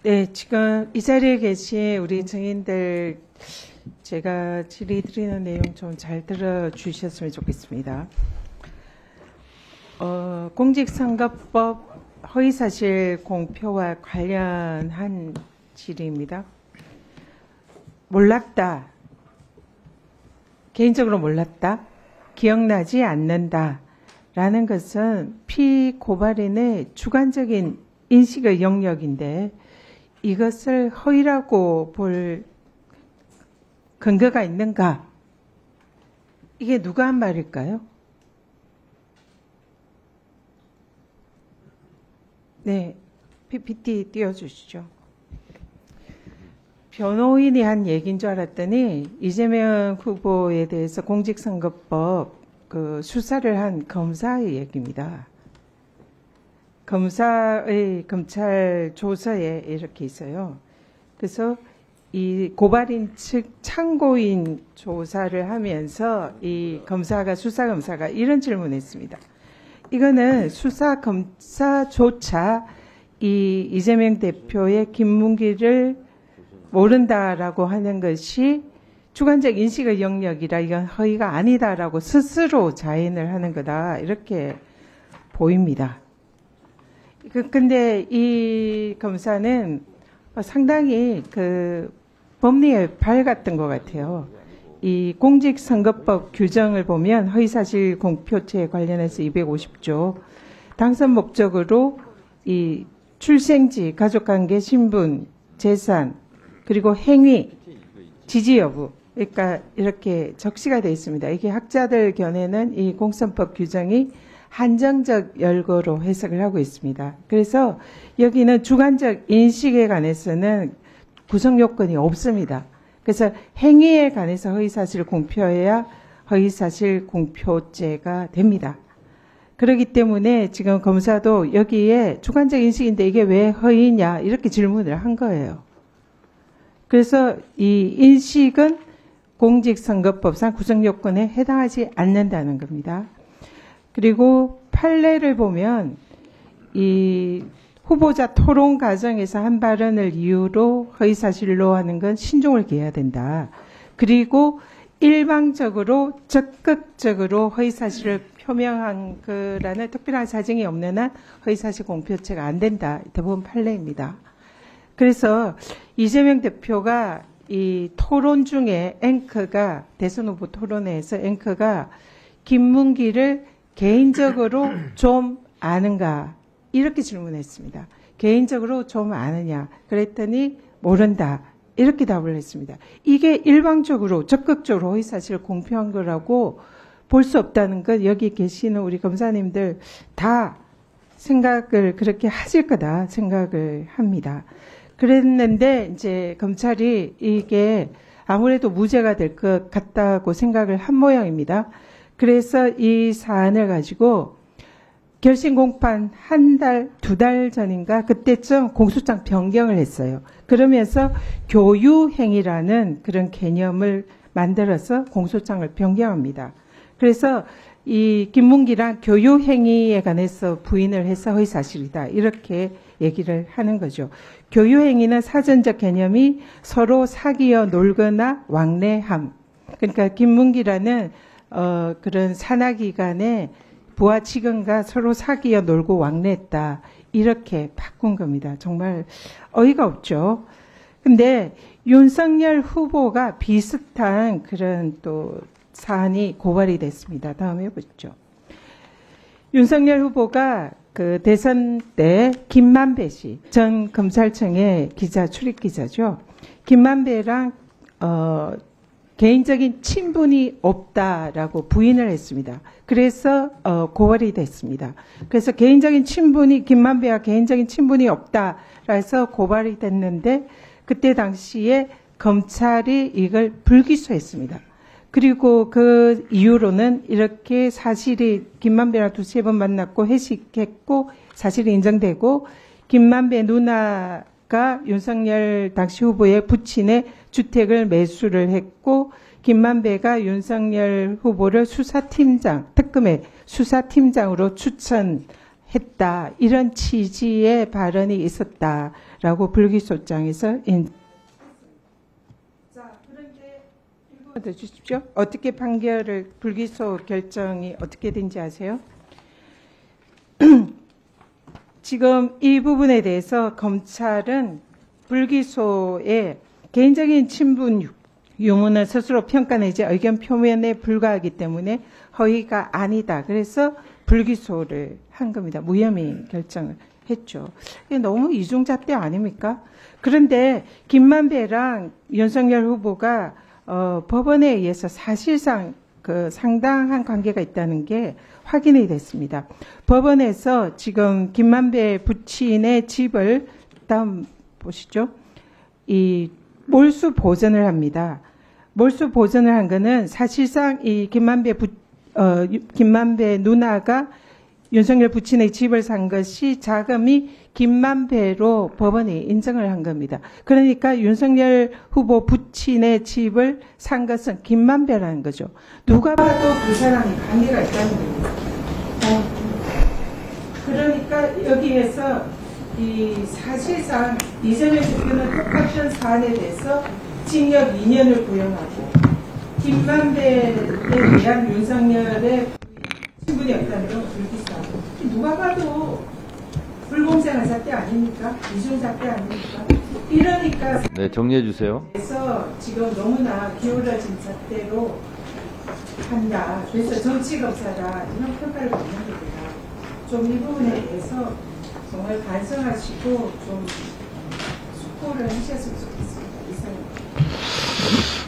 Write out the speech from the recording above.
네, 지금 이 자리에 계신 우리 증인들 제가 질의드리는 내용 좀 잘 들어주셨으면 좋겠습니다. 공직선거법 허위사실 공표와 관련한 질의입니다. 몰랐다. 개인적으로 몰랐다. 기억나지 않는다. 라는 것은 피고발인의 주관적인 인식의 영역인데 이것을 허위라고 볼 근거가 있는가? 이게 누가 한 말일까요? 네, PPT 띄워주시죠. 변호인이 한 얘기인 줄 알았더니 이재명 후보에 대해서 공직선거법 수사를 한 검사의 얘기입니다. 검사의 검찰 조서에 이렇게 있어요. 그래서 이 고발인 측 참고인 조사를 하면서 이 수사검사가 이런 질문을 했습니다. 이거는 수사검사조차 이 이재명 대표의 김문기를 모른다라고 하는 것이 주관적 인식의 영역이라 이건 허위가 아니다라고 스스로 자인을 하는 거다. 이렇게 보입니다. 근데 이 검사는 상당히 법리에 밝았던 것 같아요. 이 공직선거법 규정을 보면 허위사실 공표죄에 관련해서 250조 당선 목적으로 이 출생지, 가족관계, 신분, 재산 그리고 행위, 지지 여부 그러니까 이렇게 적시가 되어 있습니다. 이게 학자들 견해는 이 공선법 규정이 한정적 열거로 해석을 하고 있습니다. 그래서 여기는 주관적 인식에 관해서는 구성 요건이 없습니다. 그래서 행위에 관해서 허위사실 공표해야 허위사실 공표죄가 됩니다. 그렇기 때문에 지금 검사도 여기에 주관적 인식인데 이게 왜 허위냐 이렇게 질문을 한 거예요. 그래서 이 인식은 공직선거법상 구성 요건에 해당하지 않는다는 겁니다. 그리고 판례를 보면 이 후보자 토론 과정에서 한 발언을 이유로 허위사실로 하는 건 신중을 기해야 된다. 그리고 일방적으로 적극적으로 허위사실을 표명한 거라는 특별한 사정이 없는 한 허위사실 공표죄가 안 된다. 대부분 판례입니다. 그래서 이재명 대표가 이 토론 중에 앵커가 대선 후보 토론회에서 앵커가 김문기를 개인적으로 좀 아는가 이렇게 질문했습니다. 개인적으로 좀 아느냐 그랬더니 모른다 이렇게 답을 했습니다. 이게 일방적으로 적극적으로 허위사실을 공표한 거라고 볼 수 없다는 것 여기 계시는 우리 검사님들 다 생각을 그렇게 하실 거다 생각을 합니다. 그랬는데 이제 검찰이 이게 아무래도 무죄가 될 것 같다고 생각을 한 모양입니다. 그래서 이 사안을 가지고 결심 공판 한 달, 두 달 전인가 그때쯤 공소장 변경을 했어요. 그러면서 교유행위라는 그런 개념을 만들어서 공소장을 변경합니다. 그래서 이 김문기랑 교유행위에 관해서 부인을 해서 허위사실이다. 이렇게 얘기를 하는 거죠. 교유행위는 사전적 개념이 서로 사귀어 놀거나 왕래함. 그러니까 김문기라는 그런 산하기관에 부하 직원과 서로 사귀어 놀고 왕래했다. 이렇게 바꾼 겁니다. 정말 어이가 없죠. 근데 윤석열 후보가 비슷한 그런 또 사안이 고발이 됐습니다. 다음에 보죠. 윤석열 후보가 그 대선 때 김만배 씨, 전 검찰청의 기자, 출입기자죠. 김만배랑 개인적인 친분이 없다라고 부인을 했습니다. 그래서 고발이 됐습니다. 그래서 개인적인 친분이 김만배와 개인적인 친분이 없다. 그래서 고발이 됐는데 그때 당시에 검찰이 이걸 불기소했습니다. 그리고 그 이후로는 이렇게 사실이 김만배랑 두세 번 만났고 회식했고 사실이 인정되고 김만배 누나가 윤석열 당시 후보의 부친의 주택을 매수를 했고 김만배가 윤석열 후보를 수사팀장, 특검의 수사팀장으로 추천했다. 이런 취지의 발언이 있었다. 라고 불기소장에서 자, 그런데 읽어 주십시오. 어떻게 판결을 불기소 결정이 어떻게 된지 아세요? 지금 이 부분에 대해서 검찰은 불기소에 개인적인 친분 유무는 스스로 평가 내지 의견 표현에 불과하기 때문에 허위가 아니다. 그래서 불기소를 한 겁니다. 무혐의 결정을 했죠. 이게 너무 이중잣대 아닙니까? 그런데 김만배랑 윤석열 후보가 법원에 의해서 사실상 그 상당한 관계가 있다는 게 확인이 됐습니다. 법원에서 지금 김만배 부친의 집을 다음 보시죠. 이 몰수 보전을 합니다. 몰수 보전을 한 거는 사실상 이 김만배 누나가 윤석열 부친의 집을 산 것이 자금이 김만배로 법원이 인정을 한 겁니다. 그러니까 윤석열 후보 부친의 집을 산 것은 김만배라는 거죠. 누가 봐도 그 사람이 관계가 있다는 겁니다. 그러니까 여기에서 이 사실상 이재명 대표는 특허권 사안에 대해서 징역 2년을 구형하고 김만배에 대한 윤석열의 친분이 없다는 걸 불기소하고 누가 봐도 불공정한 잣대 아닙니까? 이중잣대 아닙니까? 이러니까 네, 정리해 주세요. 그래서 지금 너무나 기울어진 잣대로 한다. 그래서 정치검사다 이런 평가를 받는 겁니다. 좀 이 부분에 대해서 정말 반성하시고 좀 숙고를 하셨으면 좋겠습니다. 이상입니다.